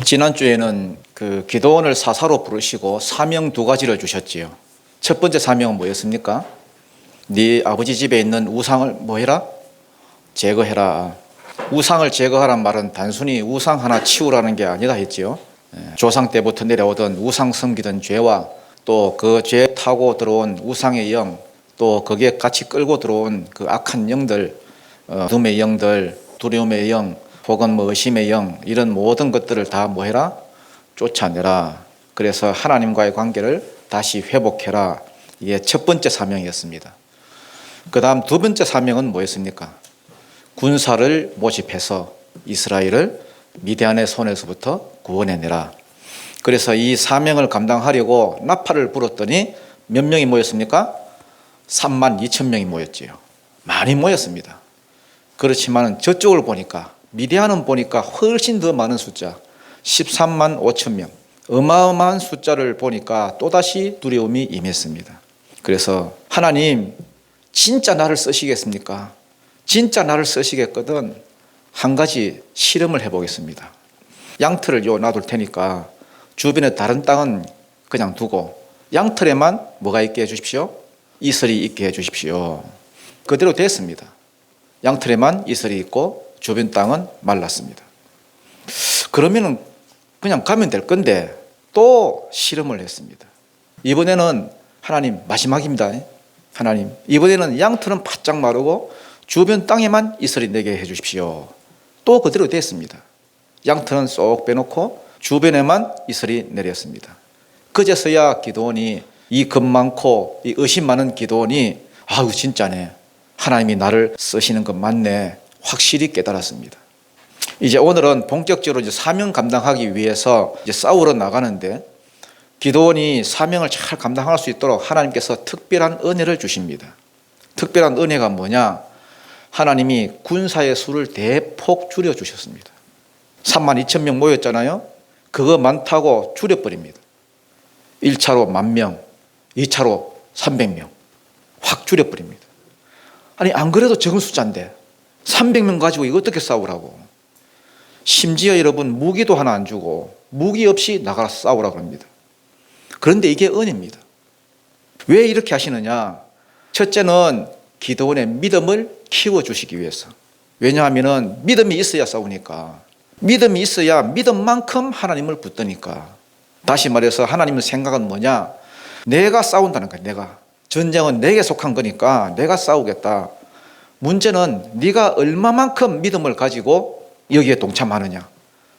지난주에는 그 기도원을 사사로 부르시고 사명 두 가지를 주셨지요. 첫 번째 사명은 뭐였습니까? 네 아버지 집에 있는 우상을 뭐해라? 제거해라. 우상을 제거하란 말은 단순히 우상 하나 치우라는 게 아니다 했지요. 조상 때부터 내려오던 우상 섬기던 죄와 또 그 죄 타고 들어온 우상의 영, 또 거기에 같이 끌고 들어온 그 악한 영들, 어둠의 영들, 두려움의 영, 혹은 의심의 영, 이런 모든 것들을 다 뭐해라? 쫓아내라. 그래서 하나님과의 관계를 다시 회복해라. 이게 첫 번째 사명이었습니다. 그 다음 두 번째 사명은 뭐였습니까? 군사를 모집해서 이스라엘을 미디안의 손에서부터 구원해내라. 그래서 이 사명을 감당하려고 나팔을 불었더니 몇 명이 모였습니까? 32,000명이 모였지요. 많이 모였습니다. 그렇지만 저쪽을 보니까, 미디안은 보니까 훨씬 더 많은 숫자, 13만 5천 명, 어마어마한 숫자를 보니까 또다시 두려움이 임했습니다. 그래서 하나님, 진짜 나를 쓰시겠습니까? 진짜 나를 쓰시겠거든 한 가지 실험을 해보겠습니다. 양털을 놔둘 테니까 주변에 다른 땅은 그냥 두고 양털에만 뭐가 있게 해주십시오? 이슬이 있게 해주십시오. 그대로 됐습니다. 양털에만 이슬이 있고 주변 땅은 말랐습니다. 그러면은 그냥 가면 될 건데 또 실험을 했습니다. 이번에는 하나님 마지막입니다. 하나님, 이번에는 양털은 바짝 마르고 주변 땅에만 이슬이 내게 해주십시오. 또 그대로 됐습니다. 양털은 쏙 빼놓고 주변에만 이슬이 내렸습니다. 그제서야 기도원이, 이 겁 많고 이 의심 많은 기도원이 아우 진짜네, 하나님이 나를 쓰시는 것 맞네, 확실히 깨달았습니다. 이제 오늘은 본격적으로 이제 사명 감당하기 위해서 이제 싸우러 나가는데, 기도원이 사명을 잘 감당할 수 있도록 하나님께서 특별한 은혜를 주십니다. 특별한 은혜가 뭐냐? 하나님이 군사의 수를 대폭 줄여주셨습니다. 32,000명 모였잖아요. 그거 많다고 줄여버립니다. 1차로 10,000명, 2차로 300명 확 줄여버립니다. 아니 안 그래도 적은 숫자인데 300명 가지고 이거 어떻게 싸우라고. 심지어 여러분 무기도 하나 안 주고 무기 없이 나가서 싸우라고 합니다. 그런데 이게 은혜입니다. 왜 이렇게 하시느냐? 첫째는 기도원의 믿음을 키워주시기 위해서. 왜냐하면 믿음이 있어야 싸우니까. 믿음이 있어야 믿음만큼 하나님을 붙드니까. 다시 말해서 하나님의 생각은 뭐냐? 내가 싸운다는 거야. 내가. 전쟁은 내게 속한 거니까 내가 싸우겠다. 문제는 네가 얼마만큼 믿음을 가지고 여기에 동참하느냐,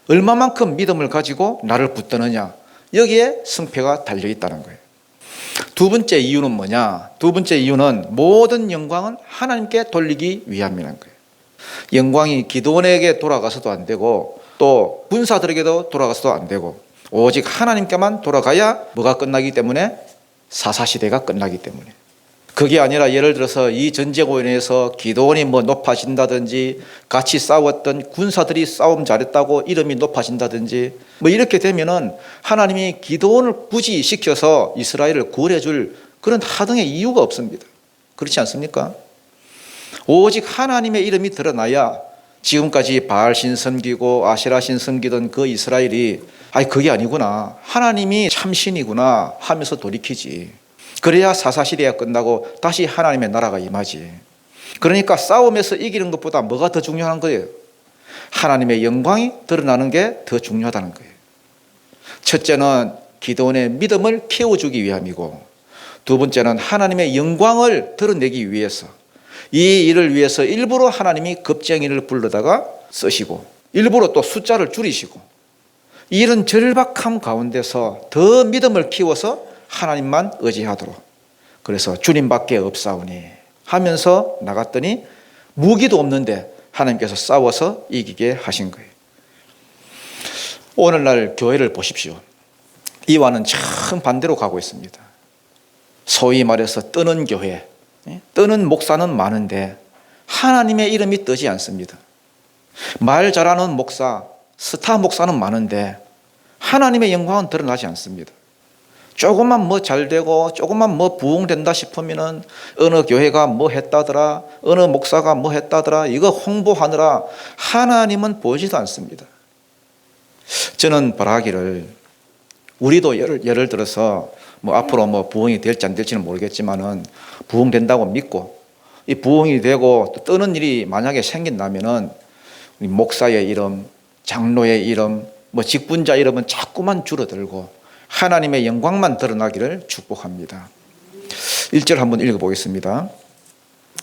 얼마만큼 믿음을 가지고 나를 붙드느냐, 여기에 승패가 달려있다는 거예요. 두 번째 이유는 뭐냐? 두 번째 이유는 모든 영광은 하나님께 돌리기 위함이라는 거예요. 영광이 기도원에게 돌아가서도 안 되고 또 군사들에게도 돌아가서도 안 되고 오직 하나님께만 돌아가야 뭐가 끝나기 때문에? 사사시대가 끝나기 때문에. 그게 아니라 예를 들어서 이 전쟁으로 인해서 기도원이 높아진다든지 같이 싸웠던 군사들이 싸움 잘했다고 이름이 높아진다든지 이렇게 되면은 하나님이 기도원을 굳이 시켜서 이스라엘을 구원해 줄 그런 하등의 이유가 없습니다. 그렇지 않습니까? 오직 하나님의 이름이 드러나야 지금까지 바알신 섬기고 아세라신 섬기던 그 이스라엘이 그게 아니구나, 하나님이 참신이구나 하면서 돌이키지. 그래야 사사시대가 끝나고 다시 하나님의 나라가 임하지. 그러니까 싸움에서 이기는 것보다 뭐가 더 중요한 거예요? 하나님의 영광이 드러나는 게 더 중요하다는 거예요. 첫째는 기도원의 믿음을 키워주기 위함이고, 두 번째는 하나님의 영광을 드러내기 위해서, 이 일을 위해서 일부러 하나님이 겁쟁이를 불러다가 쓰시고 일부러 또 숫자를 줄이시고, 이런 절박함 가운데서 더 믿음을 키워서 하나님만 의지하도록, 그래서 주님밖에 없사오니 하면서 나갔더니 무기도 없는데 하나님께서 싸워서 이기게 하신 거예요. 오늘날 교회를 보십시오. 이와는 정반대로 가고 있습니다. 소위 말해서 뜨는 교회, 뜨는 목사는 많은데 하나님의 이름이 뜨지 않습니다. 말 잘하는 목사, 스타 목사는 많은데 하나님의 영광은 드러나지 않습니다. 조금만 잘되고 조금만 부흥된다 싶으면은 어느 교회가 했다더라, 어느 목사가 했다더라, 이거 홍보하느라 하나님은 보이지도 않습니다. 저는 바라기를 우리도 예를 들어서 뭐 앞으로 뭐 부흥이 될지 안 될지는 모르겠지만은 부흥된다고 믿고 이 부흥이 되고 또 뜨는 일이 만약에 생긴다면은 우리 목사의 이름, 장로의 이름, 뭐 직분자 이름은 자꾸만 줄어들고 하나님의 영광만 드러나기를 축복합니다. 1절 한번 읽어보겠습니다.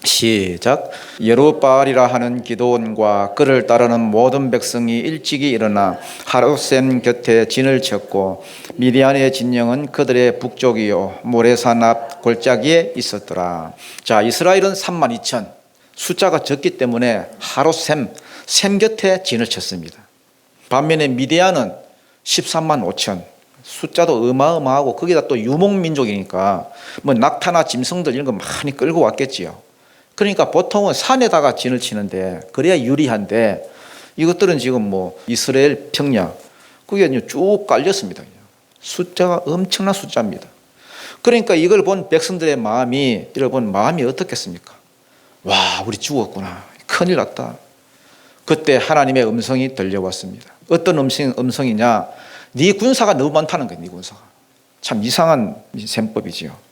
시작. 여룻바알이라 하는 기드온과 그를 따르는 모든 백성이 일찍이 일어나 하룻셈 곁에 진을 쳤고 미디안의 진영은 그들의 북쪽이요 모레산 앞 골짜기에 있었더라. 자, 이스라엘은 32,000 숫자가 적기 때문에 하룻셈 셈 곁에 진을 쳤습니다. 반면에 미디안은 13만 5천 숫자도 어마어마하고 거기다 또 유목민족이니까 뭐 낙타나 짐승들 이런 거 많이 끌고 왔겠지요. 그러니까 보통은 산에다가 진을 치는데 그래야 유리한데 이것들은 지금 뭐 이스라엘 평야 그게 쭉 깔렸습니다. 숫자가 엄청난 숫자입니다. 그러니까 이걸 본 백성들의 마음이 여러분 마음이 어떻겠습니까? 와, 우리 죽었구나. 큰일 났다. 그때 하나님의 음성이 들려왔습니다. 어떤 음성이냐? 네 군사가 너무 많다는 거예요. 네 군사가. 참 이상한 셈법이지요.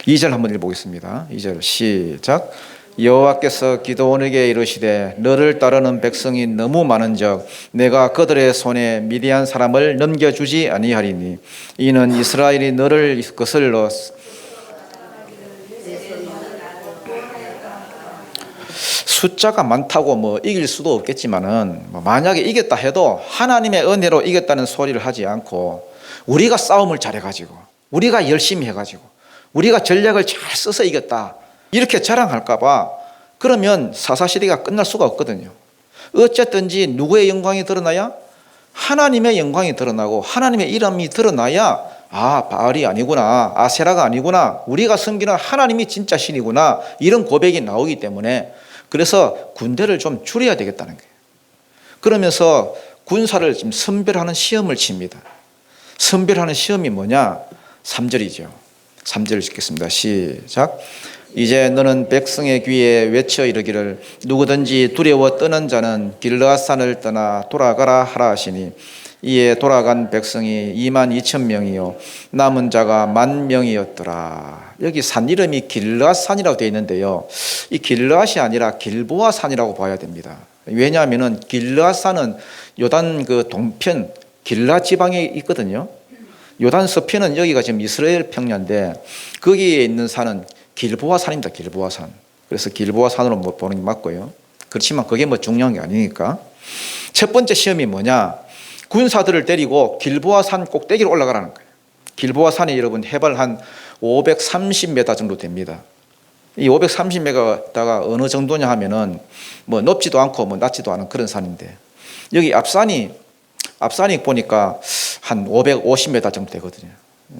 2절 한번 읽어보겠습니다. 2절 시작. 여호와께서 기드온에게 이르시되 너를 따르는 백성이 너무 많은즉 내가 그들의 손에 미디안 사람을 넘겨주지 아니하리니 이는 이스라엘이 너를 거슬러 숫자가 많다고 뭐 이길 수도 없겠지만은 만약에 이겼다 해도 하나님의 은혜로 이겼다는 소리를 하지 않고 우리가 싸움을 잘해가지고 우리가 열심히 해가지고 우리가 전략을 잘 써서 이겼다 이렇게 자랑할까봐 그러면 사사시대가 끝날 수가 없거든요. 어쨌든지 누구의 영광이 드러나야? 하나님의 영광이 드러나고 하나님의 이름이 드러나야 아, 바알이 아니구나, 아세라가 아니구나, 우리가 섬기는 하나님이 진짜 신이구나 이런 고백이 나오기 때문에 그래서 군대를 좀 줄여야 되겠다는 거예요. 그러면서 군사를 지금 선별하는 시험을 칩니다. 선별하는 시험이 뭐냐? 3절이죠. 3절 읽겠습니다. 시작. 이제 너는 백성의 귀에 외쳐 이르기를 누구든지 두려워 떠는 자는 길르앗산을 떠나 돌아가라 하라 하시니 이에 돌아간 백성이 22,000명이요 남은 자가 10,000명이었더라. 여기 산 이름이 길르앗산이라고 되어 있는데요, 이 길르앗이 아니라 길보아산이라고 봐야 됩니다. 왜냐하면 길르앗산은 요단 그 동편 길르앗 지방에 있거든요. 요단 서편은 여기가 지금 이스라엘 평야인데 거기에 있는 산은 길보아산입니다. 길보아산. 그래서 길보아산으로 못 보는 게 맞고요. 그렇지만 그게 뭐 중요한 게 아니니까. 첫 번째 시험이 뭐냐? 군사들을 데리고 길보아산 꼭대기로 올라가라는 거예요. 길보아산이 여러분 해발 한 530m 정도 됩니다. 이 530m가 어느 정도냐 하면은 뭐 높지도 않고 뭐 낮지도 않은 그런 산인데 여기 앞산이 보니까 한 550m 정도 되거든요.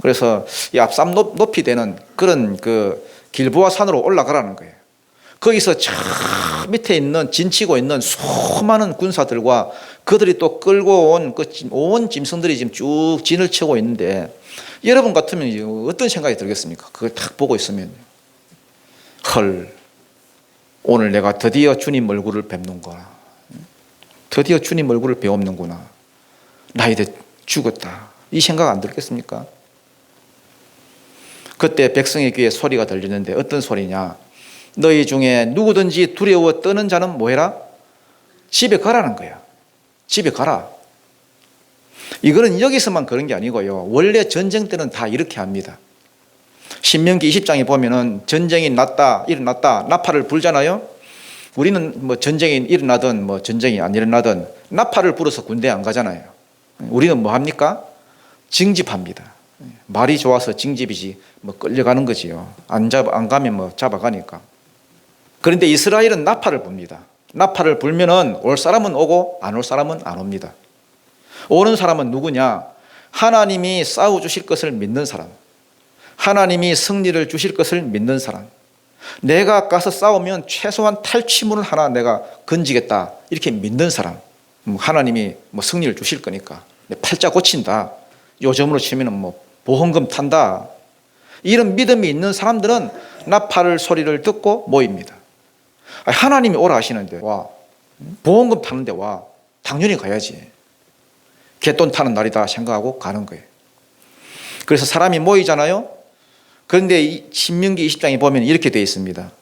그래서 이 앞산 높이 되는 그런 그 길보아산으로 올라가라는 거예요. 거기서 저 밑에 있는 진치고 있는 수많은 군사들과 그들이 또 끌고 온 그 온 짐승들이 지금 쭉 진을 치고 있는데 여러분 같으면 어떤 생각이 들겠습니까? 그걸 딱 보고 있으면 헐, 오늘 내가 드디어 주님 얼굴을 뵙는구나. 드디어 주님 얼굴을 배우는구나. 나 이제 죽었다. 이 생각 안 들겠습니까? 그때 백성의 귀에 소리가 들리는데 어떤 소리냐? 너희 중에 누구든지 두려워 떠는 자는 뭐해라? 집에 가라는 거야. 집에 가라. 이거는 여기서만 그런 게 아니고요. 원래 전쟁 때는 다 이렇게 합니다. 신명기 20장에 보면은 전쟁이 일어났다, 나팔을 불잖아요. 우리는 뭐 전쟁이 일어나든 뭐 전쟁이 안 일어나든 나팔을 불어서 군대에 안 가잖아요. 우리는 뭐 합니까? 징집합니다. 말이 좋아서 징집이지 뭐 끌려가는 거지요. 안 가면 뭐 잡아가니까. 그런데 이스라엘은 나팔을 붑니다. 나팔을 불면은 올 사람은 오고 안 올 사람은 안 옵니다. 오는 사람은 누구냐? 하나님이 싸워 주실 것을 믿는 사람, 하나님이 승리를 주실 것을 믿는 사람, 내가 가서 싸우면 최소한 탈취물을 하나 내가 건지겠다 이렇게 믿는 사람, 하나님이 뭐 승리를 주실 거니까 팔자 고친다, 요즘으로 치면 뭐 보험금 탄다, 이런 믿음이 있는 사람들은 나팔 소리를 듣고 모입니다. 하나님이 오라 하시는데 와, 보험금 타는데 와, 당연히 가야지. 갯돈 타는 날이다 생각하고 가는 거예요. 그래서 사람이 모이잖아요. 그런데 이 신명기 20장에 보면 이렇게 되어 있습니다.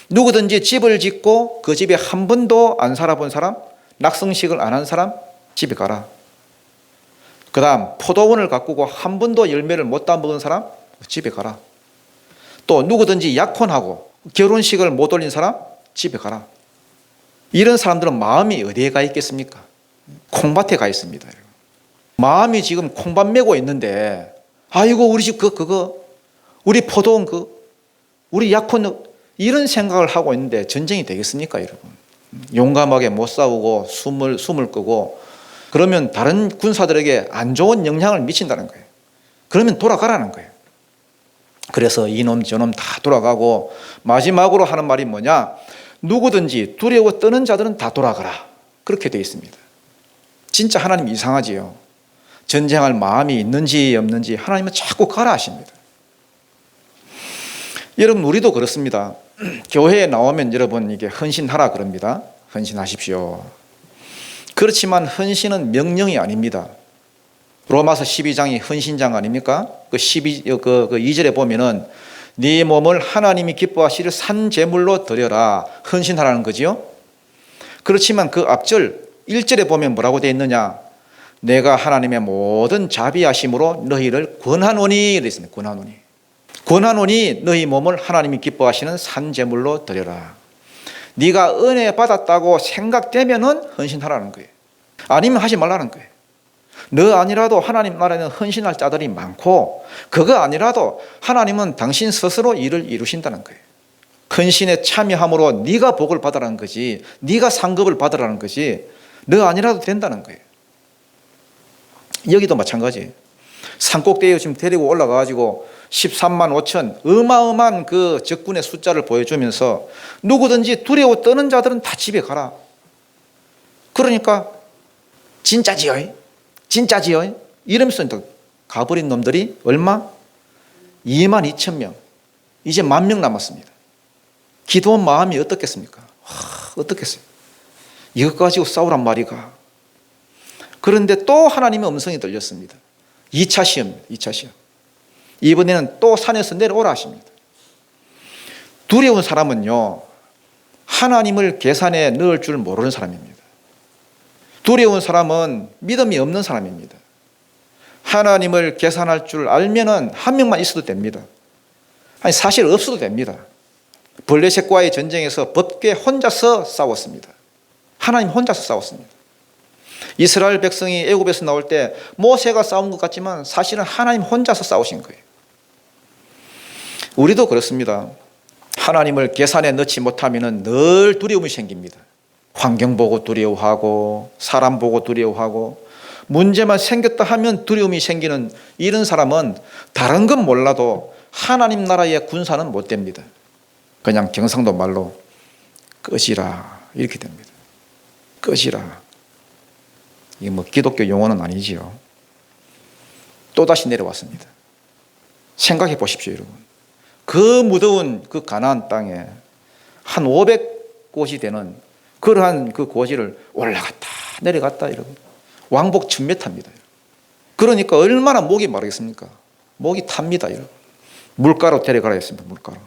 누구든지 집을 짓고 그 집에 한 번도 안 살아본 사람, 낙성식을 안 한 사람 집에 가라. 그 다음 포도원을 가꾸고 한 번도 열매를 못 따먹은 사람 집에 가라. 또 누구든지 약혼하고 결혼식을 못 올린 사람 집에 가라. 이런 사람들은 마음이 어디에 가 있겠습니까? 콩밭에 가 있습니다. 마음이 지금 콩밭 메고 있는데 아이고 우리 집 그거 우리 포도원 우리 약혼 이런 생각을 하고 있는데 전쟁이 되겠습니까, 여러분? 용감하게 못 싸우고 숨을 끄고 그러면 다른 군사들에게 안 좋은 영향을 미친다는 거예요. 그러면 돌아가라는 거예요. 그래서 이놈 저놈 다 돌아가고 마지막으로 하는 말이 뭐냐? 누구든지 두려워 떠는 자들은 다 돌아가라. 그렇게 되어 있습니다. 진짜 하나님 이상하지요. 전쟁할 마음이 있는지 없는지 하나님은 자꾸 가라 하십니다. 여러분 우리도 그렇습니다. 교회에 나오면 여러분 이게 헌신하라 그럽니다. 헌신하십시오. 그렇지만 헌신은 명령이 아닙니다. 로마서 12장이 헌신장 아닙니까? 그 2절에 보면은 네 몸을 하나님이 기뻐하시를 산 제물로 드려라. 헌신하라는 거지요. 그렇지만 그 앞절 1절에 보면 뭐라고 되어 있느냐? 내가 하나님의 모든 자비하심으로 너희를 권하노니 이렇게 있습니다. 권하노니 너희 몸을 하나님이 기뻐하시는 산 제물로 드려라. 네가 은혜 받았다고 생각되면은 헌신하라는 거예요. 아니면 하지 말라는 거예요. 너 아니라도 하나님 나라에는 헌신할 자들이 많고 그거 아니라도 하나님은 당신 스스로 일을 이루신다는 거예요. 헌신에 참여함으로 네가 복을 받으라는 거지, 네가 상급을 받으라는 거지, 너 아니라도 된다는 거예요. 여기도 마찬가지예요. 산꼭대기에 지금 데리고 올라가가지고 13만 5천 어마어마한 그 적군의 숫자를 보여주면서 누구든지 두려워 떠는 자들은 다 집에 가라. 그러니까 진짜지요 이러면서 가버린 놈들이 얼마? 2만 2천 명. 이제 10,000명 남았습니다. 기도원 마음이 어떻겠습니까? 어떻겠어요? 이것 가지고 싸우란 말이가. 그런데 또 하나님의 음성이 들렸습니다. 2차 시험입니다. 2차 시험. 이번에는 또 산에서 내려오라 하십니다. 두려운 사람은요, 하나님을 계산에 넣을 줄 모르는 사람입니다. 두려운 사람은 믿음이 없는 사람입니다. 하나님을 계산할 줄 알면은 한 명만 있어도 됩니다. 아니 사실 없어도 됩니다. 블레셋과의 전쟁에서 법궤 혼자서 싸웠습니다. 하나님 혼자서 싸웠습니다. 이스라엘 백성이 애굽에서 나올 때 모세가 싸운 것 같지만 사실은 하나님 혼자서 싸우신 거예요. 우리도 그렇습니다. 하나님을 계산에 넣지 못하면 늘 두려움이 생깁니다. 환경 보고 두려워하고 사람 보고 두려워하고 문제만 생겼다 하면 두려움이 생기는 이런 사람은 다른 건 몰라도 하나님 나라의 군사는 못 됩니다. 그냥 경상도 말로 꺼지라 이렇게 됩니다. 꺼지라. 이게 뭐 기독교 용어는 아니지요. 또다시 내려왔습니다. 생각해 보십시오, 여러분. 그 무더운 그 가나안 땅에 한 500곳이 되는 그러한 그 고지를 올라갔다 내려갔다 여러분. 왕복 1000m입니다. 그러니까 얼마나 목이 마르겠습니까? 목이 탑니다, 여러분. 물가로 데려가라 했습니다. 물가로.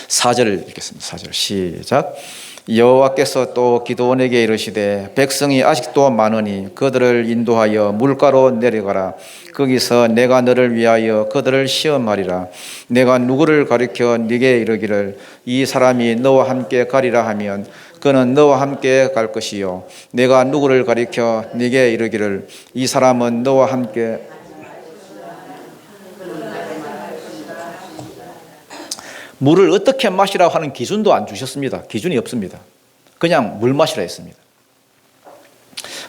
4절을 읽겠습니다. 4절 시작. 여호와께서 또 기드온에게 이르시되 백성이 아직도 많으니 그들을 인도하여 물가로 내려가라. 거기서 내가 너를 위하여 그들을 시험하리라. 내가 누구를 가리켜 네게 이르기를 이 사람이 너와 함께 가리라 하면 그는 너와 함께 갈 것이요 내가 누구를 가리켜 네게 이르기를 이 사람은 너와 함께 물을 어떻게 마시라고 하는 기준도 안 주셨습니다. 기준이 없습니다. 그냥 물 마시라 했습니다.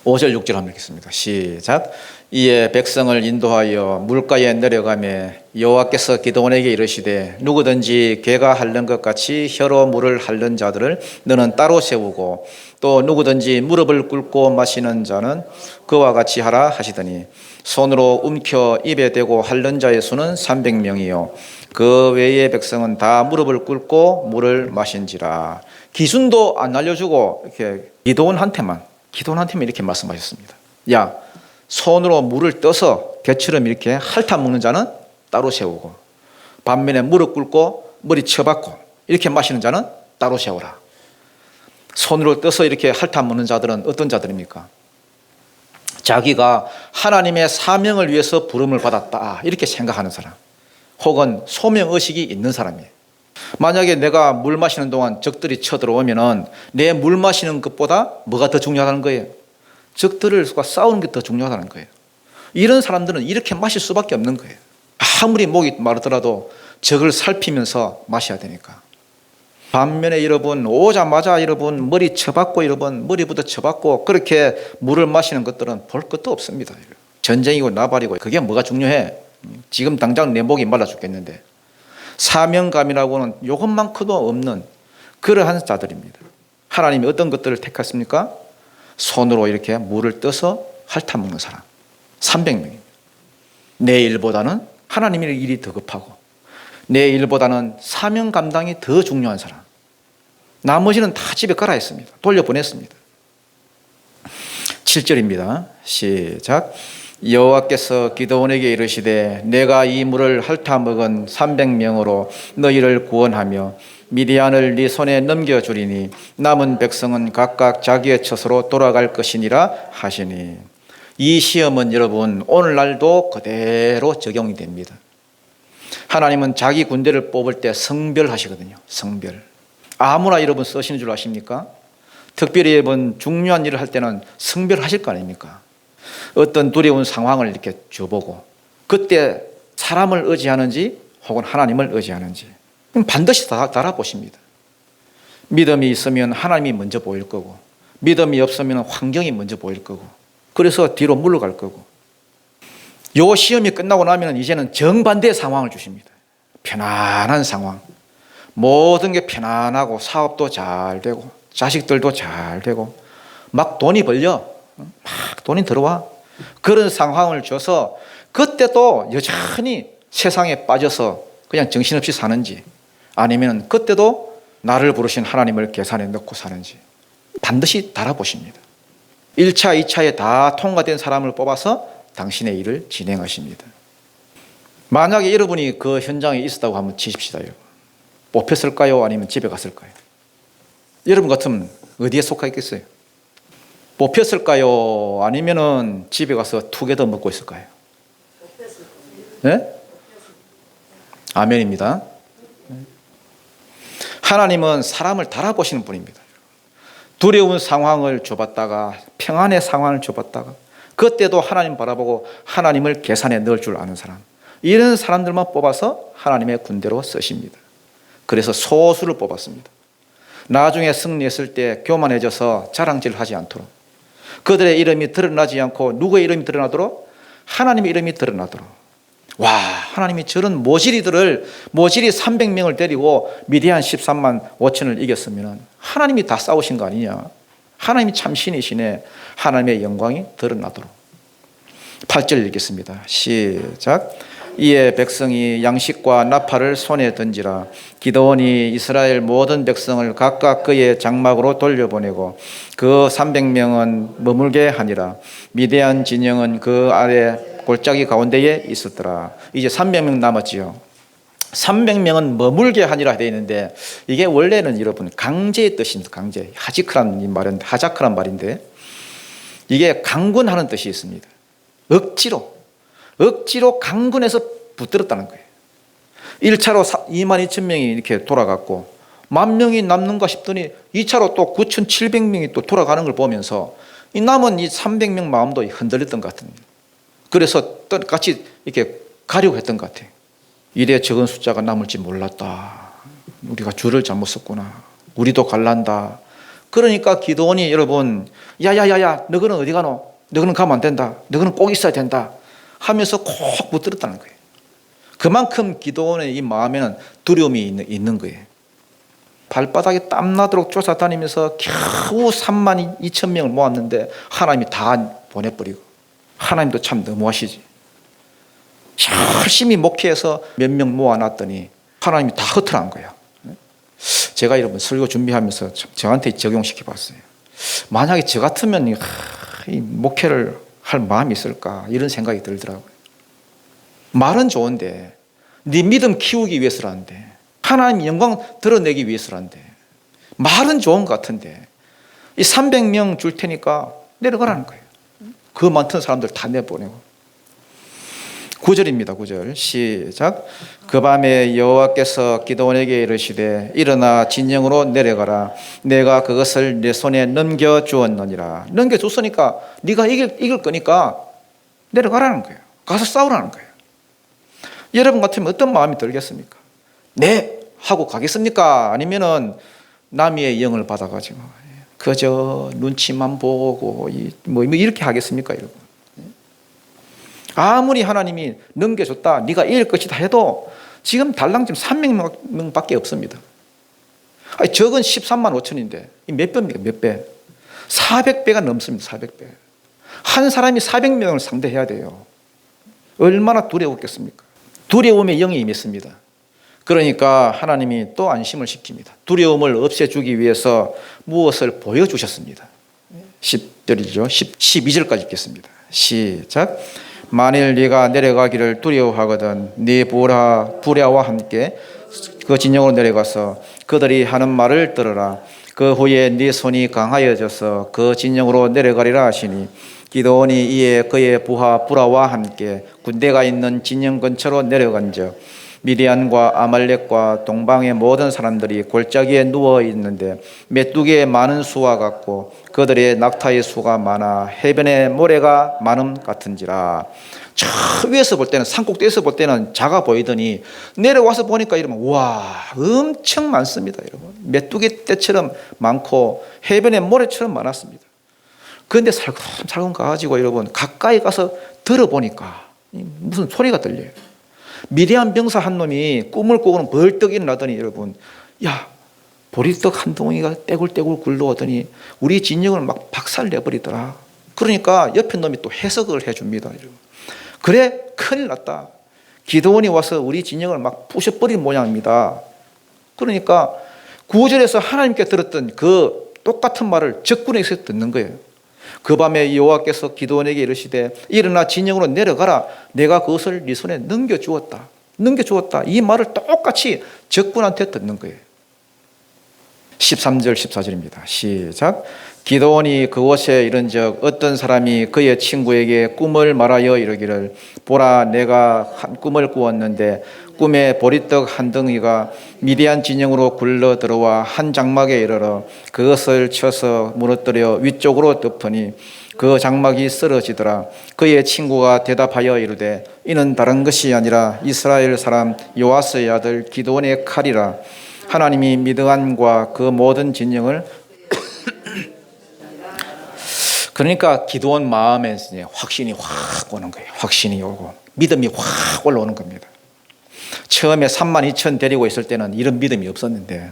5절 6절 한번 읽겠습니다. 시작. 이에 백성을 인도하여 물가에 내려가매 여호와께서 기드온에게 이르시되 누구든지 개가 핥는 것 같이 혀로 물을 핥는 자들을 너는 따로 세우고 또 누구든지 무릎을 꿇고 마시는 자는 그와 같이 하라 하시더니 손으로 움켜 입에 대고 핥는 자의 수는 300명이요 그 외의 백성은 다 무릎을 꿇고 물을 마신지라. 기준도 안 알려주고 이렇게 기드온한테만 이렇게 말씀하셨습니다. 야, 손으로 물을 떠서 개처럼 이렇게 핥아 먹는 자는 따로 세우고, 반면에 무릎 꿇고 머리 쳐박고 이렇게 마시는 자는 따로 세우라. 손으로 떠서 이렇게 핥아 먹는 자들은 어떤 자들입니까? 자기가 하나님의 사명을 위해서 부름을 받았다 이렇게 생각하는 사람, 혹은 소명의식이 있는 사람이에요. 만약에 내가 물 마시는 동안 적들이 쳐들어오면 내 물 마시는 것보다 뭐가 더 중요하다는 거예요? 적들과 싸우는 게 더 중요하다는 거예요. 이런 사람들은 이렇게 마실 수밖에 없는 거예요. 아무리 목이 마르더라도 적을 살피면서 마셔야 되니까. 반면에 여러분, 오자마자 여러분 머리 쳐박고 여러분 머리부터 쳐박고 그렇게 물을 마시는 것들은 볼 것도 없습니다. 전쟁이고 나발이고 그게 뭐가 중요해? 지금 당장 내 목이 말라 죽겠는데. 사명감이라고는 이것만큼도 없는 그러한 자들입니다. 하나님이 어떤 것들을 택했습니까? 손으로 이렇게 물을 떠서 핥아먹는 사람 300명입니다. 내 일보다는 하나님의 일이 더 급하고 내 일보다는 사명 감당이 더 중요한 사람, 나머지는 다 집에 가라 했습니다. 돌려보냈습니다. 7절입니다. 시작. 여호와께서 기드온에게 이르시되 내가 이 물을 핥아 먹은 300명으로 너희를 구원하며 미디안을 네 손에 넘겨주리니 남은 백성은 각각 자기의 처소로 돌아갈 것이니라 하시니. 이 시험은 여러분 오늘날도 그대로 적용이 됩니다. 하나님은 자기 군대를 뽑을 때 성별하시거든요. 성별. 아무나 여러분 쓰시는 줄 아십니까? 특별히 여러분 중요한 일을 할 때는 성별하실 거 아닙니까? 어떤 두려운 상황을 이렇게 줘보고 그때 사람을 의지하는지 혹은 하나님을 의지하는지 반드시 달아보십니다. 믿음이 있으면 하나님이 먼저 보일 거고, 믿음이 없으면 환경이 먼저 보일 거고, 그래서 뒤로 물러갈 거고. 요 시험이 끝나고 나면 이제는 정반대의 상황을 주십니다. 편안한 상황. 모든 게 편안하고 사업도 잘 되고 자식들도 잘 되고 막 돈이 벌려. 막 돈이 들어와. 그런 상황을 줘서 그때도 여전히 세상에 빠져서 그냥 정신없이 사는지, 아니면 그때도 나를 부르신 하나님을 계산에 넣고 사는지 반드시 달아보십니다. 1차, 2차에 다 통과된 사람을 뽑아서 당신의 일을 진행하십니다. 만약에 여러분이 그 현장에 있었다고 한번 치십시다. 뽑혔을까요? 아니면 집에 갔을까요? 여러분 같으면 어디에 속하 있겠어요? 뽑혔을까요? 아니면은 집에 가서 투게더 먹고 있을까요? 네? 아멘입니다. 하나님은 사람을 달아보시는 분입니다. 두려운 상황을 줘봤다가 평안의 상황을 줘봤다가 그때도 하나님 바라보고 하나님을 계산에 넣을 줄 아는 사람, 이런 사람들만 뽑아서 하나님의 군대로 쓰십니다. 그래서 소수를 뽑았습니다. 나중에 승리했을 때 교만해져서 자랑질하지 않도록, 그들의 이름이 드러나지 않고 누구의 이름이 드러나도록? 하나님의 이름이 드러나도록. 와, 하나님이 저런 모질이 300명을 데리고 미디안 13만 5천을 이겼으면 하나님이 다 싸우신 거 아니냐? 하나님이 참 신이시네. 하나님의 영광이 드러나도록. 8절 읽겠습니다. 시작. 이에 백성이 양식과 나팔을 손에 던지라. 기드온이 이스라엘 모든 백성을 각각 그의 장막으로 돌려보내고 그 300명은 머물게 하니라. 미디안 진영은 그 아래 골짜기 가운데에 있었더라. 이제 300명 남았지요. 300명은 머물게 하니라 되어 있는데 이게 원래는 여러분 강제의 뜻입니다. 강제. 하자크란 말인데 이게 강군하는 뜻이 있습니다. 억지로 강군해서 붙들었다는 거예요. 1차로 2만 2천 명이 이렇게 돌아갔고 10,000명이 남는가 싶더니 2차로 또 9,700명이 또 돌아가는 걸 보면서 이 남은 이 300명 마음도 흔들렸던 것 같습니다. 그래서 같이 이렇게 가려고 했던 것 같아요. 이래 적은 숫자가 남을지 몰랐다. 우리가 줄을 잘못 썼구나. 우리도 갈란다. 그러니까 기드온이 여러분, 야야야야, 너희는 어디 가노? 너희는 가면 안 된다. 너희는 꼭 있어야 된다. 하면서 콕 붙들었다는 거예요. 그만큼 기드온의 이 마음에는 두려움이 있는 거예요. 발바닥에 땀나도록 쫓아다니면서 겨우 3만 2천 명을 모았는데 하나님이 다 보내버리고, 하나님도 참 너무하시지. 열심히 목회해서 몇 명 모아놨더니 하나님이 다 허탈한 거야. 제가 여러분 설교 준비하면서 저한테 적용시켜 봤어요. 만약에 저 같으면 이 목회를 할 마음이 있을까? 이런 생각이 들더라고요. 말은 좋은데 네 믿음 키우기 위해서라는데 하나님 영광 드러내기 위해서라는데 말은 좋은 것 같은데 이 300명 줄 테니까 내려가라는 거예요. 그 많던 사람들 다 내보내고. 9절입니다. 9절 시작. 그 밤에 여호와께서 기드온에게 이르시되 일어나 진영으로 내려가라. 내가 그것을 내 손에 넘겨주었느니라. 넘겨줬으니까 네가 이길 거니까 내려가라는 거예요. 가서 싸우라는 거예요. 여러분 같으면 어떤 마음이 들겠습니까? 네 하고 가겠습니까? 아니면은 남의 영을 받아가지고 그저 눈치만 보고 뭐 이렇게 하겠습니까, 여러분? 아무리 하나님이 넘겨줬다, 네가 이길 것이다 해도 지금 달랑 지금 300명밖에 없습니다. 아니, 적은 13만 5천인데 몇 배입니까? 몇 배? 400배가 넘습니다. 400배. 한 사람이 400명을 상대해야 돼요. 얼마나 두려웠겠습니까? 두려움의 영이 임했습니다. 그러니까 하나님이 또 안심을 시킵니다. 두려움을 없애주기 위해서 무엇을 보여주셨습니다. 10절이죠. 12절까지 읽겠습니다. 시작. 만일 네가 내려가기를 두려워하거든 네 부랴와 함께 그 진영으로 내려가서 그들이 하는 말을 들으라. 그 후에 네 손이 강하여져서 그 진영으로 내려가리라 하시니 기드온이 이에 그의 부하 부라와 함께 군대가 있는 진영 근처로 내려간즉 미디안과 아말렉과 동방의 모든 사람들이 골짜기에 누워 있는데 메뚜기의 많은 수와 같고 그들의 낙타의 수가 많아 해변의 모래가 많음 같은지라. 저 위에서 볼 때는 산꼭대기에서 볼 때는 작아 보이더니 내려와서 보니까 이러면 와 엄청 많습니다. 여러분 메뚜기 떼처럼 많고 해변의 모래처럼 많았습니다. 그런데 살금살금 가가지고 여러분 가까이 가서 들어보니까 무슨 소리가 들려요. 미디안 병사 한 놈이 꿈을 꾸고는 벌떡 일어나더니 여러분 야 보리떡 한 덩어리가 떼굴떼굴 굴러오더니 우리 진영을 막 박살내버리더라. 그러니까 옆에 놈이 또 해석을 해줍니다. 여러분. 그래 큰일 났다. 기드온이 와서 우리 진영을 막 부셔버린 모양입니다. 그러니까 9절에서 하나님께 들었던 그 똑같은 말을 적군에서 듣는 거예요. 그 밤에 여호와께서 기드온에게 이르시되 일어나 진영으로 내려가라. 내가 그것을 네 손에 넘겨주었다. 이 말을 똑같이 적군한테 듣는 거예요. 13절 14절입니다. 시작. 기드온이 그곳에 이른즉 어떤 사람이 그의 친구에게 꿈을 말하여 이르기를 보라 내가 한 꿈을 꾸었는데 꿈에 보리떡 한 덩이가 미디안 진영으로 굴러 들어와 한 장막에 이르러 그것을 쳐서 무너뜨려 위쪽으로 덮으니 그 장막이 쓰러지더라. 그의 친구가 대답하여 이르되 이는 다른 것이 아니라 이스라엘 사람 요아스의 아들 기드온의 칼이라. 하나님이 미드안과 그 모든 진영을 그러니까 기드온 마음에 확신이 확 오는 거예요. 확신이 오고 믿음이 확 올라오는 겁니다. 처음에 32,000 데리고 있을 때는 이런 믿음이 없었는데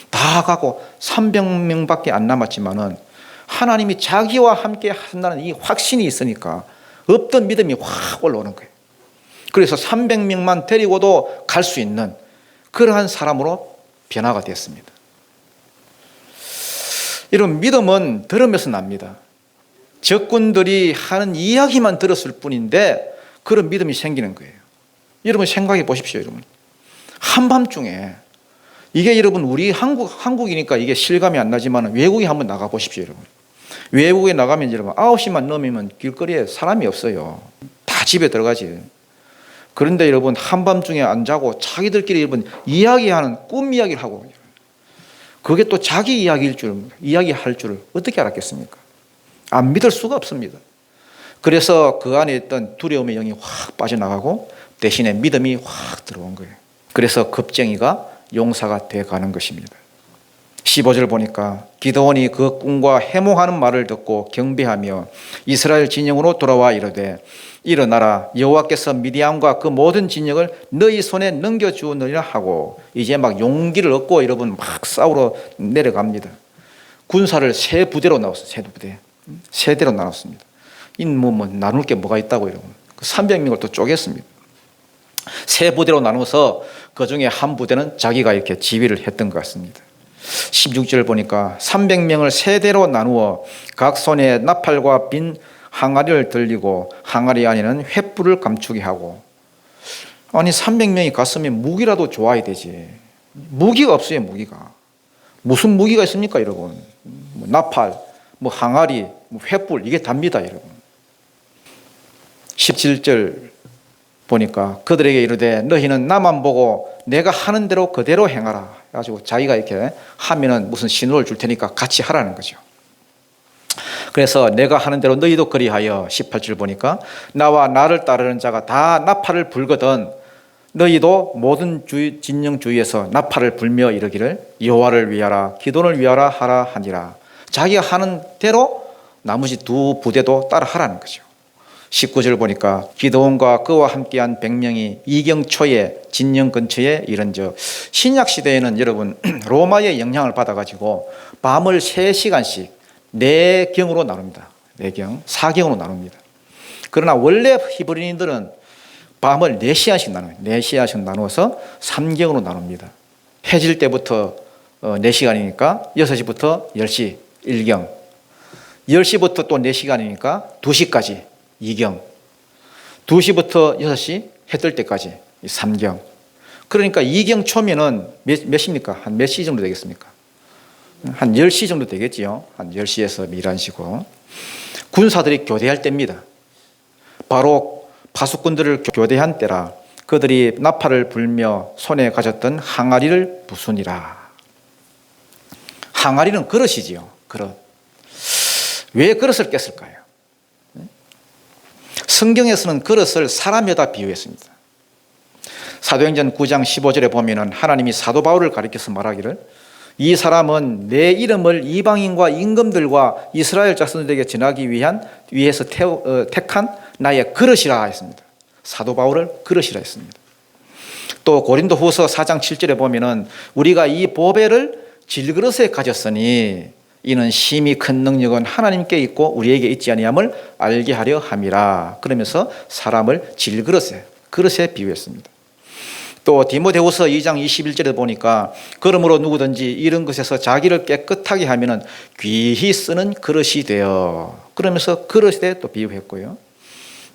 다 가고 300명밖에 안 남았지만은 하나님이 자기와 함께 한다는 이 확신이 있으니까 없던 믿음이 확 올라오는 거예요. 그래서 300명만 데리고도 갈 수 있는 그러한 사람으로 변화가 됐습니다. 이런 믿음은 들으면서 납니다. 적군들이 하는 이야기만 들었을 뿐인데 그런 믿음이 생기는 거예요. 여러분 생각해 보십시오. 여러분 한밤중에 이게 여러분 우리 한국이니까 이게 실감이 안 나지만 외국에 한번 나가 보십시오. 여러분 외국에 나가면 여러분 9시만 넘으면 길거리에 사람이 없어요. 다 집에 들어가지. 그런데 여러분 한밤중에 안 자고 자기들끼리 여러분 이야기하는 꿈 이야기를 하고 그게 또 자기 이야기할 줄 어떻게 알았겠습니까? 안 믿을 수가 없습니다. 그래서 그 안에 있던 두려움의 영이 확 빠져나가고 대신에 믿음이 확 들어온 거예요. 그래서 겁쟁이가 용사가 되어가는 것입니다. 15절 보니까 기드온이 그 꿈과 해몽하는 말을 듣고 경배하며 이스라엘 진영으로 돌아와 이르되 일어나라 여호와께서 미디안과 그 모든 진영을 너희 손에 넘겨주느니라 하고 이제 막 용기를 얻고 여러분 막 싸우러 내려갑니다. 군사를 세 부대로 나눴어요. 세 대로 나눴습니다. 뭐 나눌 게 뭐가 있다고 여러분. 300명을 또 쪼갰습니다. 세 부대로 나눠서 그 중에 한 부대는 자기가 이렇게 지휘를 했던 것 같습니다. 16절 보니까 300명을 세 대로 나누어 각 손에 나팔과 빈 항아리를 들리고 항아리 안에는 횃불을 감추게 하고. 아니 300명이 갔으면 무기라도 좋아야 되지. 무기가 없어요. 무기가. 무슨 무기가 있습니까 여러분. 뭐 나팔, 뭐 항아리, 뭐 횃불 이게 답니다 여러분. 17절 보니까 그들에게 이르되 너희는 나만 보고 내가 하는 대로 그대로 행하라. 그래가지고 자기가 이렇게 하면은 무슨 신호를 줄 테니까 같이 하라는 거죠. 그래서 내가 하는 대로 너희도 그리하여 18절 보니까 나와 나를 따르는 자가 다 나팔을 불거든 너희도 모든 진영 주위에서 나팔을 불며 이르기를 여호와를 위하라 기도를 위하라 하라 하니라. 자기가 하는 대로 나머지 두 부대도 따라 하라는 거죠. 19절 보니까 기드온과 그와 함께한 100명이 이경초에 진영 근처에 이른즉 신약 시대에는 여러분 로마의 영향을 받아가지고 밤을 3시간씩 4경으로 나눕니다. 4경, 4경으로 나눕니다. 그러나 원래 히브리인들은 밤을 4시간씩 나눠요. 4시간씩 나누어서 3경으로 나눕니다. 해질 때부터 4시간이니까 6시부터 10시 1경, 10시부터 또 4시간이니까 2시까지 2경, 2시부터 6시 해 뜰 때까지 3경. 그러니까 2경 초면은 몇 시입니까? 한 몇 시 정도 되겠습니까? 한 10시 정도 되겠지요. 한 10시에서 이런 식으로 군사들이 교대할 때입니다. 바로 파수꾼들을 교대한 때라. 그들이 나팔을 불며 손에 가졌던 항아리를 부수니라. 항아리는 그릇이지요. 그릇. 왜 그릇을 깼을까요? 성경에서는 그릇을 사람에다 비유했습니다. 사도행전 9장 15절에 보면은 하나님이 사도 바울을 가리켜서 말하기를 이 사람은 내 이름을 이방인과 임금들과 이스라엘 자손들에게 전하기 위해서 택한 나의 그릇이라 했습니다. 사도 바울을 그릇이라 했습니다. 또 고린도후서 4장 7절에 보면은 우리가 이 보배를 질그릇에 가졌으니 이는 심히 큰 능력은 하나님께 있고 우리에게 있지 아니함을 알게 하려 함이라. 그러면서 사람을 그릇에 비유했습니다. 또 디모데후서 2장 21절에 보니까 그러므로 누구든지 이런 것에서 자기를 깨끗하게 하면은 귀히 쓰는 그릇이 되어. 그러면서 그릇에 또 비유했고요.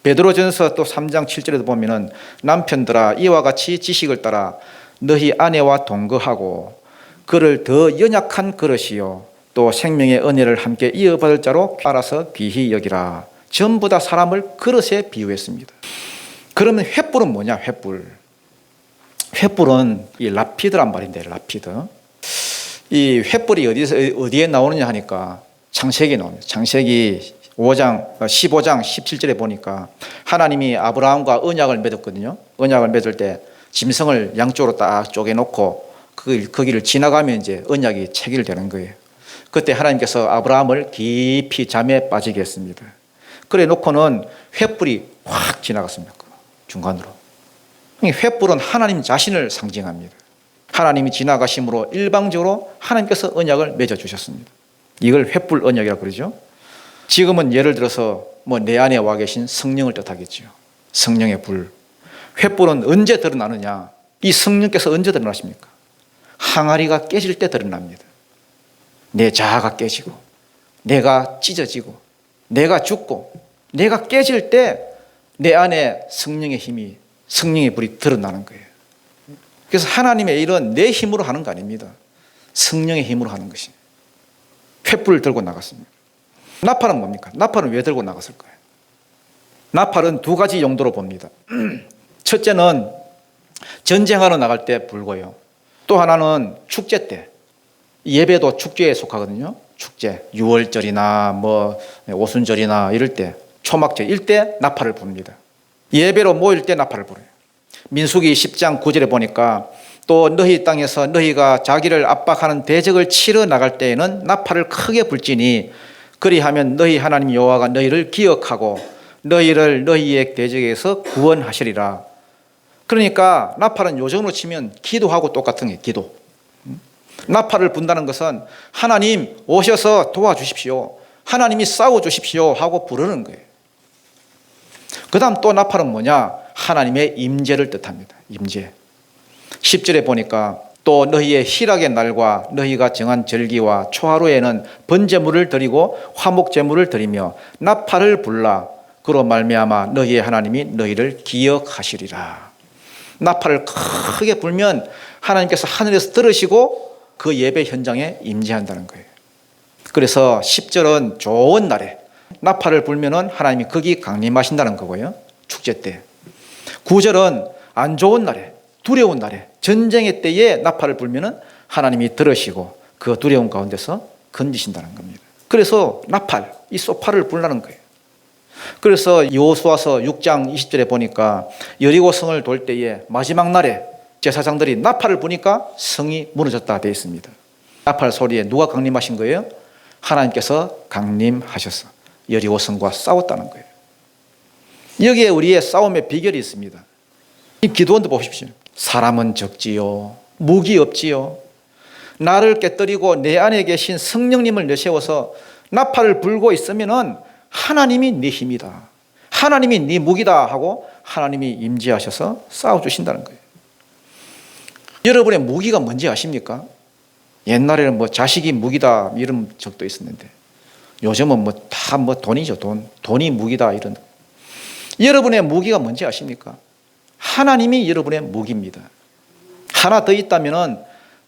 베드로전서 또 3장 7절에도 보면은 남편들아 이와 같이 지식을 따라 너희 아내와 동거하고 그를 더 연약한 그릇이요 또 생명의 은혜를 함께 이어받을 자로 알아서 귀히 여기라. 전부 다 사람을 그릇에 비유했습니다. 그러면 횃불은 뭐냐? 횃불은 이 라피드란 말인데 라피드. 이 횃불이 어디에 나오느냐 하니까 창세기에 나옵니다. 창세기 15장 17절에 보니까 하나님이 아브라함과 언약을 맺었거든요. 언약을 맺을 때 짐승을 양쪽으로 딱 쪼개놓고 거기를 지나가면 이제 언약이 체결되는 거예요. 그때 하나님께서 아브라함을 깊이 잠에 빠지게 했습니다. 그래 놓고는 횃불이 확 지나갔습니다. 중간으로. 횃불은 하나님 자신을 상징합니다. 하나님이 지나가심으로 일방적으로 하나님께서 언약을 맺어주셨습니다. 이걸 횃불 언약이라고 그러죠. 지금은 예를 들어서 내 안에 와 계신 성령을 뜻하겠죠. 성령의 불. 횃불은 언제 드러나느냐? 이 성령께서 언제 드러나십니까? 항아리가 깨질 때 드러납니다. 내 자아가 깨지고 내가 찢어지고 내가 죽고 내가 깨질 때 내 안에 성령의 힘이 성령의 불이 드러나는 거예요. 그래서 하나님의 일은 내 힘으로 하는 거 아닙니다. 성령의 힘으로 하는 것이. 횃불을 들고 나갔습니다. 나팔은 뭡니까? 나팔은 왜 들고 나갔을까요? 나팔은 두 가지 용도로 봅니다. 첫째는 전쟁하러 나갈 때 불고요. 또 하나는 축제 때. 예배도 축제에 속하거든요. 축제. 6월절이나 오순절이나 이럴 때, 초막절 이럴 때 나팔을 붑니다. 예배로 모일 때 나팔을 불어요. 민수기 10장 9절에 보니까 또 너희 땅에서 너희가 자기를 압박하는 대적을 치러 나갈 때에는 나팔을 크게 불지니 그리하면 너희 하나님 여호와가 너희를 기억하고 너희를 너희의 대적에서 구원하시리라. 그러니까 나팔은 요즘으로 치면 기도하고 똑같은 게 기도. 나팔을 분다는 것은 하나님 오셔서 도와주십시오. 하나님이 싸워주십시오 하고 부르는 거예요. 그 다음 또 나팔은 뭐냐? 하나님의 임재를 뜻합니다. 임재. 10절에 보니까 또 너희의 희락의 날과 너희가 정한 절기와 초하루에는 번제물을 드리고 화목제물을 드리며 나팔을 불라. 그로 말미암아 너희의 하나님이 너희를 기억하시리라. 나팔을 크게 불면 하나님께서 하늘에서 들으시고 그 예배 현장에 임재한다는 거예요. 그래서 10절은 좋은 날에 나팔을 불면은 하나님이 거기 강림하신다는 거고요. 축제 때. 9절은 안 좋은 날에, 두려운 날에, 전쟁의 때에 나팔을 불면은 하나님이 들으시고 그 두려움 가운데서 건지신다는 겁니다. 그래서 나팔, 이 소파를 불라는 거예요. 그래서 여호수아서 6장 20절에 보니까 여리고 성을 돌 때에 마지막 날에 제사장들이 나팔을 부니까 성이 무너졌다 되어 있습니다. 나팔 소리에 누가 강림하신 거예요? 하나님께서 강림하셔서 여리고 성과 싸웠다는 거예요. 여기에 우리의 싸움의 비결이 있습니다. 이 기도원도 보십시오. 사람은 적지요, 무기 없지요. 나를 깨뜨리고 내 안에 계신 성령님을 내세워서 나팔을 불고 있으면은 하나님이 네 힘이다, 하나님이 네 무기다 하고 하나님이 임재하셔서 싸워주신다는 거예요. 여러분의 무기가 뭔지 아십니까? 옛날에는 뭐 자식이 무기다 이런 적도 있었는데 요즘은 다 돈이죠. 돈이 무기다 이런. 여러분의 무기가 뭔지 아십니까? 하나님이 여러분의 무기입니다. 하나 더 있다면은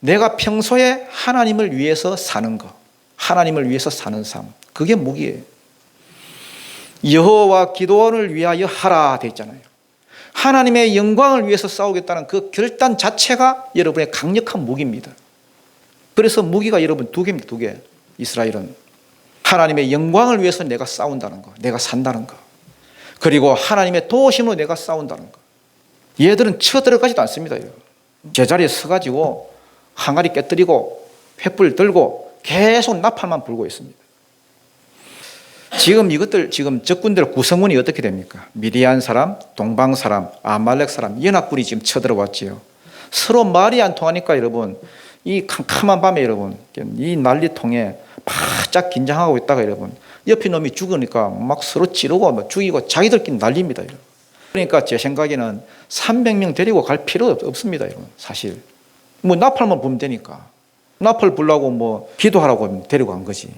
내가 평소에 하나님을 위해서 사는 거, 하나님을 위해서 사는 삶, 그게 무기예요. 여호와 기도원을 위하여 하라 돼 있잖아요. 하나님의 영광을 위해서 싸우겠다는 그 결단 자체가 여러분의 강력한 무기입니다. 그래서 무기가 여러분 두 개입니다. 두 개. 이스라엘은 하나님의 영광을 위해서 내가 싸운다는 거, 내가 산다는 거, 그리고 하나님의 도우심으로 내가 싸운다는 거. 얘들은 쳐들어가지도 않습니다. 제자리에 서가지고 항아리 깨뜨리고 횃불 들고 계속 나팔만 불고 있습니다. 지금 적군들 구성원이 어떻게 됩니까? 미디안 사람, 동방 사람, 아말렉 사람, 연합군이 지금 쳐들어왔지요. 서로 말이 안 통하니까 여러분, 이 캄캄한 밤에 여러분, 이 난리통에 바짝 긴장하고 있다가 여러분, 옆에 놈이 죽으니까 막 서로 찌르고 막 죽이고 자기들끼리 난립니다. 여러분. 그러니까 제 생각에는 300명 데리고 갈 필요 없습니다. 여러분. 사실 뭐 나팔만 보면 되니까 나팔 불라고 기도하라고 데리고 간 거지.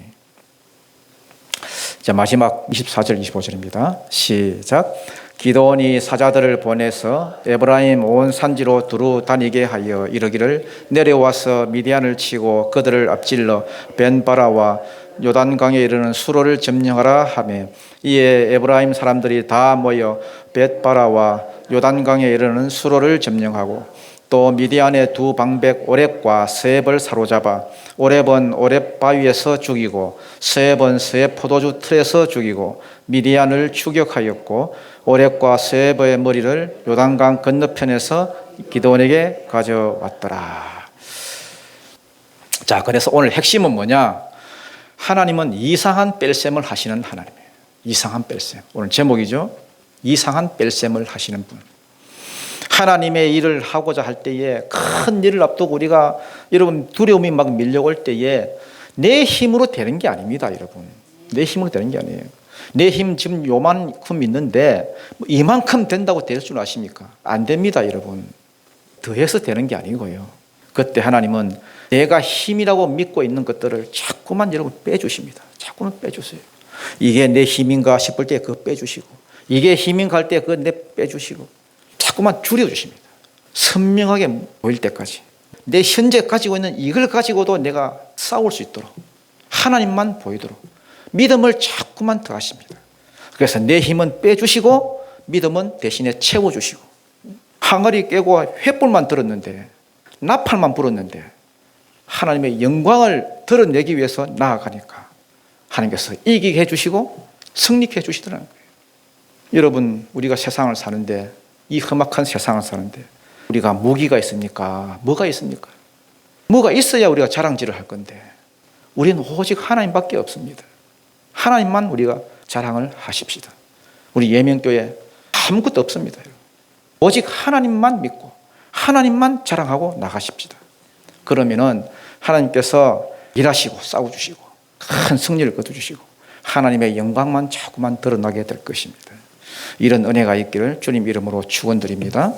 자, 마지막 24절 25절입니다. 시작. 기드온이 사자들을 보내서 에브라임 온 산지로 두루 다니게 하여 이르기를 내려와서 미디안을 치고 그들을 앞질러 벤바라와 요단강에 이르는 수로를 점령하라 하며 이에 에브라임 사람들이 다 모여 벳바라와 요단강에 이르는 수로를 점령하고 또 미디안의 두 방백 오렙과 스앱을 사로잡아 오렙은 오렙 바위에서 죽이고 스앱은 스앱 포도주 틀에서 죽이고 미디안을 추격하였고 오렙과 스앱의 머리를 요단강 건너편에서 기드온에게 가져왔더라. 자, 그래서 오늘 핵심은 뭐냐? 하나님은 이상한 뺄셈을 하시는 하나님이에요. 이상한 뺄셈. 오늘 제목이죠. 이상한 뺄셈을 하시는 분. 하나님의 일을 하고자 할 때에 큰 일을 앞두고 우리가 여러분 두려움이 막 밀려올 때에 내 힘으로 되는 게 아닙니다. 여러분. 내 힘으로 되는 게 아니에요. 내 힘 지금 요만큼 있는데 이만큼 된다고 될 줄 아십니까? 안 됩니다. 여러분. 더해서 되는 게 아니고요. 그때 하나님은 내가 힘이라고 믿고 있는 것들을 자꾸만 여러분 빼주십니다. 자꾸만 빼주세요. 이게 내 힘인가 싶을 때 그거 빼주시고 이게 힘인가 할 때 그거 내 빼주시고 자꾸만 줄여주십니다. 선명하게 보일 때까지 내 현재 가지고 있는 이걸 가지고도 내가 싸울 수 있도록 하나님만 보이도록 믿음을 자꾸만 더하십니다. 그래서 내 힘은 빼주시고 믿음은 대신에 채워주시고 항아리 깨고 횃불만 들었는데 나팔만 불었는데 하나님의 영광을 드러내기 위해서 나아가니까 하나님께서 이기게 해주시고 승리케 해주시더라는 거예요. 여러분, 우리가 세상을 사는데 이 험악한 세상을 사는데 우리가 무기가 있습니까? 뭐가 있습니까? 뭐가 있어야 우리가 자랑질을 할 건데 우리는 오직 하나님밖에 없습니다. 하나님만 우리가 자랑을 하십시다. 우리 예명교회 아무것도 없습니다. 오직 하나님만 믿고 하나님만 자랑하고 나가십시다. 그러면은 하나님께서 일하시고 싸워주시고 큰 승리를 거두주시고 하나님의 영광만 자꾸만 드러나게 될 것입니다. 이런 은혜가 있기를 주님 이름으로 축원드립니다.